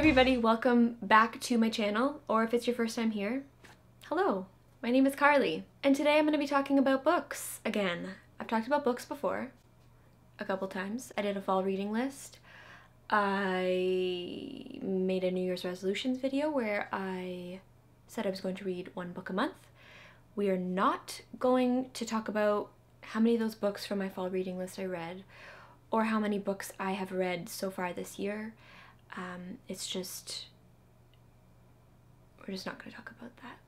everybody, welcome back to my channel, or if it's your first time here, hello, my name is Carly, and today I'm going to be talking about books again. I've talked about books before, a couple times. I did a fall reading list. I made a New Year's resolutions video where I said I was going to read one book a month. We are not going to talk about how many of those books from my fall reading list I read, or how many books I have read so far this year. We're just not going to talk about that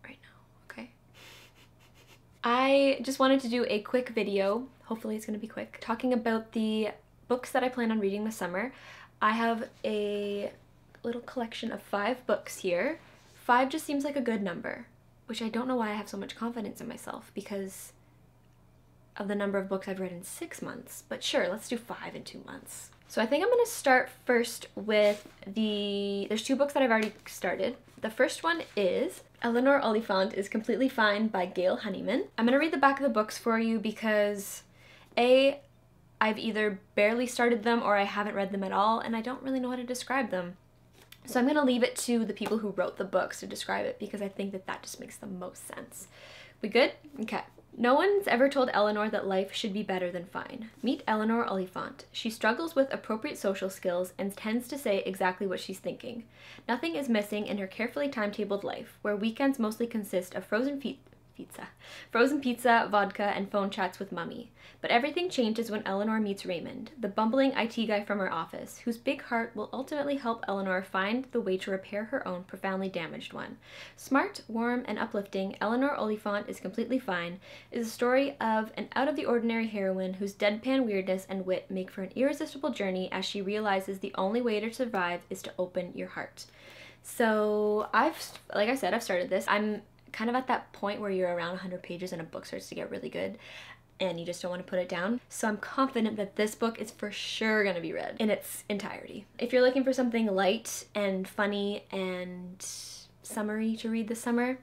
right now, okay? I just wanted to do a quick video, hopefully it's going to be quick, talking about the books that I plan on reading this summer. I have a little collection of 5 books here. 5 just seems like a good number, which I don't know why I have so much confidence in myself because of the number of books I've read in 6 months, but sure, let's do 5 in 2 months. So I think I'm going to start first with there's 2 books that I've already started. The first one is Eleanor, Oliphant is Completely Fine by Gail Honeyman. I'm going to read the back of the books for you because A, I've either barely started them or I haven't read them at all and I don't really know how to describe them. So I'm going to leave it to the people who wrote the books to describe it because I think that just makes the most sense. We good? Okay. No one's ever told Eleanor that life should be better than fine. Meet Eleanor Oliphant. She struggles with appropriate social skills and tends to say exactly what she's thinking. Nothing is missing in her carefully timetabled life, where weekends mostly consist of frozen pizza, vodka, and phone chats with Mummy. But everything changes when Eleanor meets Raymond, the bumbling IT guy from her office, whose big heart will ultimately help Eleanor find the way to repair her own profoundly damaged one. Smart, warm, and uplifting, Eleanor Oliphant is Completely Fine is a story of an out-of-the-ordinary heroine whose deadpan weirdness and wit make for an irresistible journey as she realizes the only way to survive is to open your heart. So like I said, I've started this. I'm kind of at that point where you're around 100 pages and a book starts to get really good and you just don't want to put it down. So I'm confident that this book is for sure going to be read in its entirety. If you're looking for something light and funny and summery to read this summer,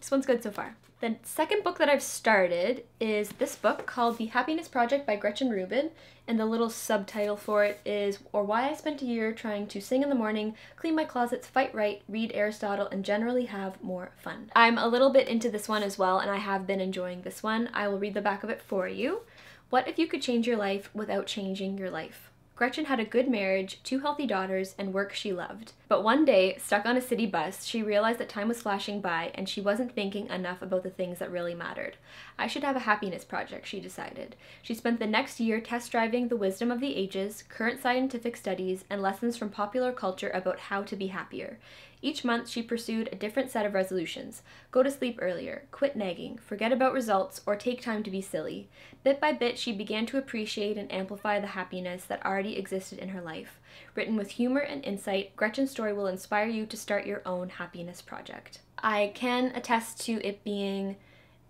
this one's good so far. The second book that I've started is this book called The Happiness Project by Gretchen Rubin, and the little subtitle for it is Or Why I Spent a Year Trying to Sing in the Morning, Clean My Closets, Fight Right, Read Aristotle, and Generally Have More Fun. I'm a little bit into this one as well, and I have been enjoying this one. I will read the back of it for you. What if you could change your life without changing your life? Gretchen had a good marriage, 2 healthy daughters, and work she loved. But one day, stuck on a city bus, she realized that time was flashing by and she wasn't thinking enough about the things that really mattered. I should have a happiness project, she decided. She spent the next year test driving the wisdom of the ages, current scientific studies, and lessons from popular culture about how to be happier. Each month, she pursued a different set of resolutions. Go to sleep earlier, quit nagging, forget about results, or take time to be silly. Bit by bit, she began to appreciate and amplify the happiness that already existed in her life. Written with humor and insight, Gretchen's story will inspire you to start your own happiness project. I can attest to it being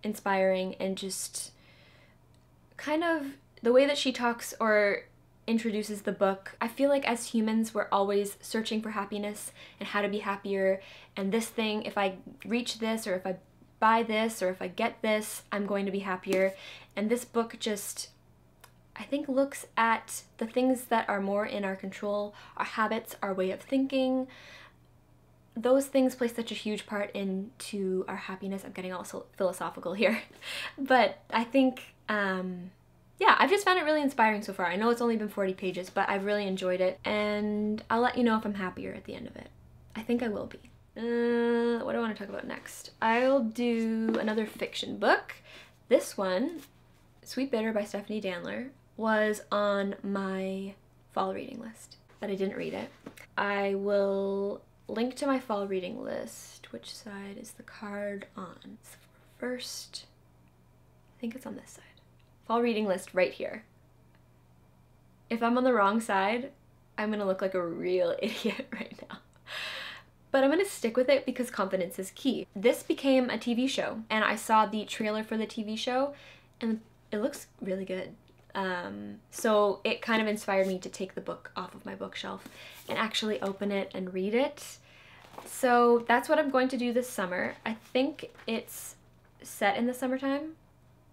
inspiring and just kind of the way that she talks or introduces the book. I feel like as humans we're always searching for happiness and how to be happier, and this thing, if I reach this or if I buy this or if I get this, I'm going to be happier. And this book just, I think, looks at the things that are more in our control, our habits, our way of thinking. Those things play such a huge part into our happiness. I'm getting all so philosophical here. But I think yeah, I've just found it really inspiring so far. I know it's only been 40 pages, but I've really enjoyed it, and I'll let you know if I'm happier at the end of it. I think I will be. What do I want to talk about next? I'll do another fiction book. This one, Sweet Bitter by Stephanie Danler, was on my fall reading list, but I didn't read it. I will link to my fall reading list. Which side is the card on? It's first, I think it's on this side. Fall reading list right here. If I'm on the wrong side, I'm gonna look like a real idiot right now. But I'm gonna stick with it because confidence is key. This became a TV show, and I saw the trailer for the TV show, and it looks really good. So it kind of inspired me to take the book off of my bookshelf and actually open it and read it. So that's what I'm going to do this summer. I think it's set in the summertime.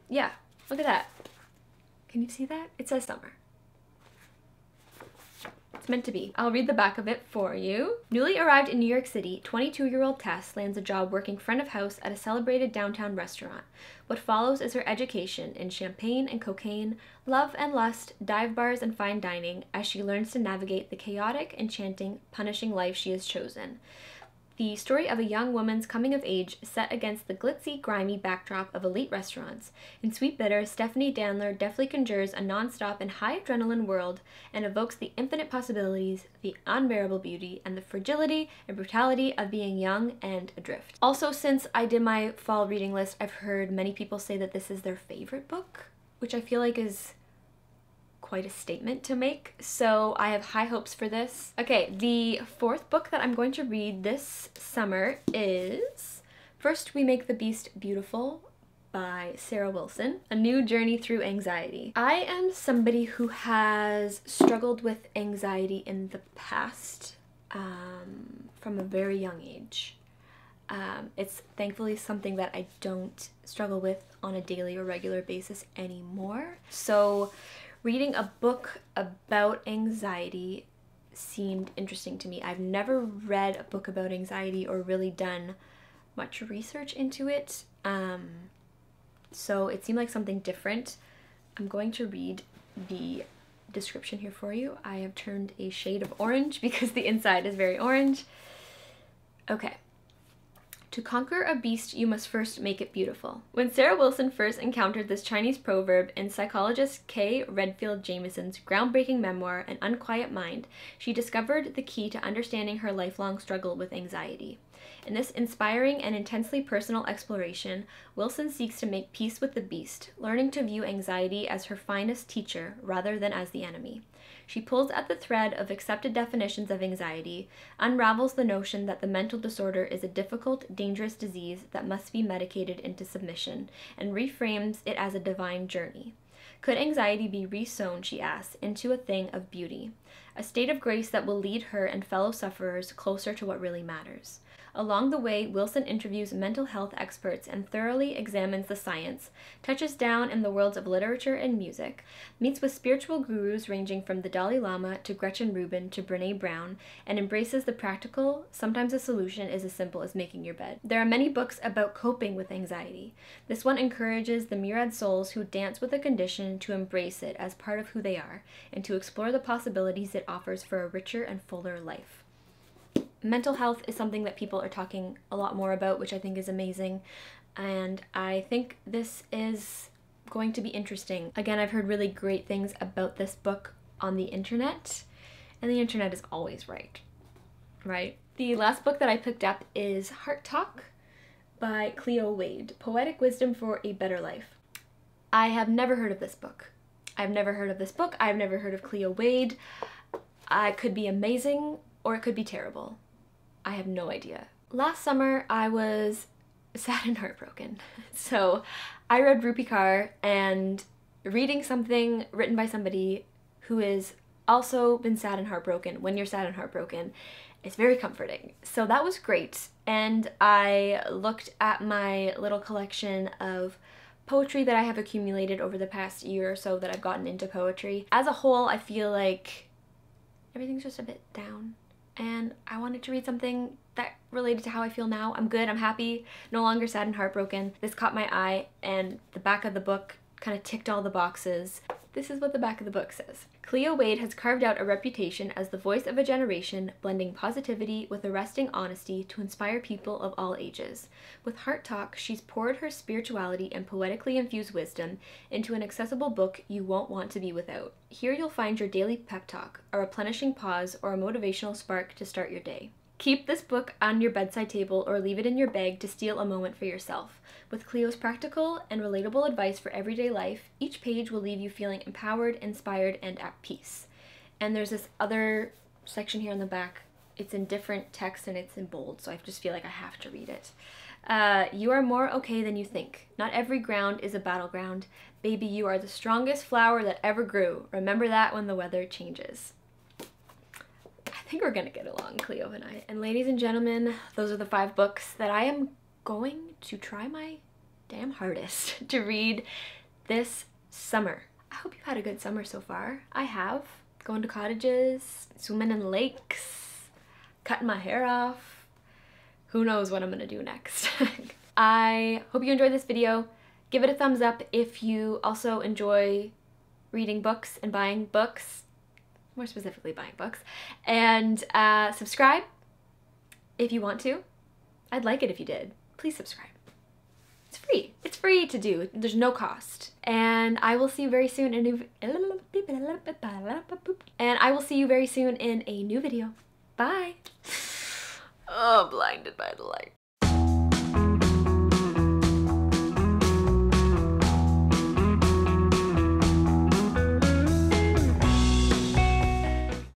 Yeah, look at that. Can you see that? It says summer. It's meant to be. I'll read the back of it for you. Newly arrived in New York City, 22-year-old Tess lands a job working front of house at a celebrated downtown restaurant. What follows is her education in champagne and cocaine, love and lust, dive bars and fine dining, as she learns to navigate the chaotic, enchanting, punishing life she has chosen. The story of a young woman's coming of age set against the glitzy, grimy backdrop of elite restaurants. In Sweet Bitter, Stephanie Danler deftly conjures a non-stop and high adrenaline world and evokes the infinite possibilities, the unbearable beauty, and the fragility and brutality of being young and adrift. Also, since I did my fall reading list, I've heard many people say that this is their favorite book, which I feel like is quite a statement to make, so I have high hopes for this. Okay, the fourth book that I'm going to read this summer is First We Make the Beast Beautiful by Sarah Wilson, A New Journey Through Anxiety. I am somebody who has struggled with anxiety in the past from a very young age. It's thankfully something that I don't struggle with on a daily or regular basis anymore. So reading a book about anxiety seemed interesting to me. I've never read a book about anxiety or really done much research into it, so it seemed like something different. I'm going to read the description here for you. I have turned a shade of orange because the inside is very orange. Okay. To conquer a beast, you must first make it beautiful. When Sarah Wilson first encountered this Chinese proverb in psychologist K. Redfield Jamison's groundbreaking memoir, An Unquiet Mind, she discovered the key to understanding her lifelong struggle with anxiety. In this inspiring and intensely personal exploration, Wilson seeks to make peace with the beast, learning to view anxiety as her finest teacher rather than as the enemy. She pulls at the thread of accepted definitions of anxiety, unravels the notion that the mental disorder is a difficult, dangerous disease that must be medicated into submission, and reframes it as a divine journey. Could anxiety be resown, she asks, into a thing of beauty, a state of grace that will lead her and fellow sufferers closer to what really matters? Along the way, Wilson interviews mental health experts and thoroughly examines the science, touches down in the worlds of literature and music, meets with spiritual gurus ranging from the Dalai Lama to Gretchen Rubin to Brene Brown, and embraces the practical. Sometimes a solution is as simple as making your bed. There are many books about coping with anxiety. This one encourages the myriad souls who dance with a condition to embrace it as part of who they are, and to explore the possibilities it offers for a richer and fuller life. Mental health is something that people are talking a lot more about, which I think is amazing, and I think this is going to be interesting. Again, I've heard really great things about this book on the internet, and the internet is always right? The last book that I picked up is Heart Talk by Cleo Wade, Poetic Wisdom for a Better Life. I have never heard of this book. I've never heard of Cleo Wade. It could be amazing, or it could be terrible. I have no idea. Last summer, I was sad and heartbroken. So I read Rupi Kaur, and reading something written by somebody who has also been sad and heartbroken, when you're sad and heartbroken, it's very comforting. So that was great. And I looked at my little collection of poetry that I have accumulated over the past year or so that I've gotten into poetry. As a whole, I feel like everything's just a bit down, and I wanted to read something that related to how I feel now. I'm good, I'm happy, no longer sad and heartbroken. This caught my eye, and the back of the book kind of ticked all the boxes. This is what the back of the book says. Cleo Wade has carved out a reputation as the voice of a generation, blending positivity with arresting honesty to inspire people of all ages. With Heart Talk, she's poured her spirituality and poetically infused wisdom into an accessible book you won't want to be without. Here you'll find your daily pep talk, a replenishing pause, or a motivational spark to start your day. Keep this book on your bedside table or leave it in your bag to steal a moment for yourself. With Cleo's practical and relatable advice for everyday life, each page will leave you feeling empowered, inspired, and at peace. And there's this other section here on the back. It's in different text and it's in bold, so I just feel like I have to read it. You are more okay than you think. Not every ground is a battleground. Baby, you are the strongest flower that ever grew. Remember that when the weather changes. I think we're gonna get along, Cleo and I. And ladies and gentlemen, those are the 5 books that I am going to try my damn hardest to read this summer. I hope you've had a good summer so far. I have. going to cottages, swimming in lakes, cutting my hair off. Who knows what I'm gonna do next. I hope you enjoyed this video. Give it a thumbs up if you also enjoy reading books and buying books, more specifically buying books, and subscribe if you want to. I'd like it if you did. Please subscribe. It's free. It's free to do. There's no cost. And I will see you very soon in a new video. Bye. Oh, blinded by the light.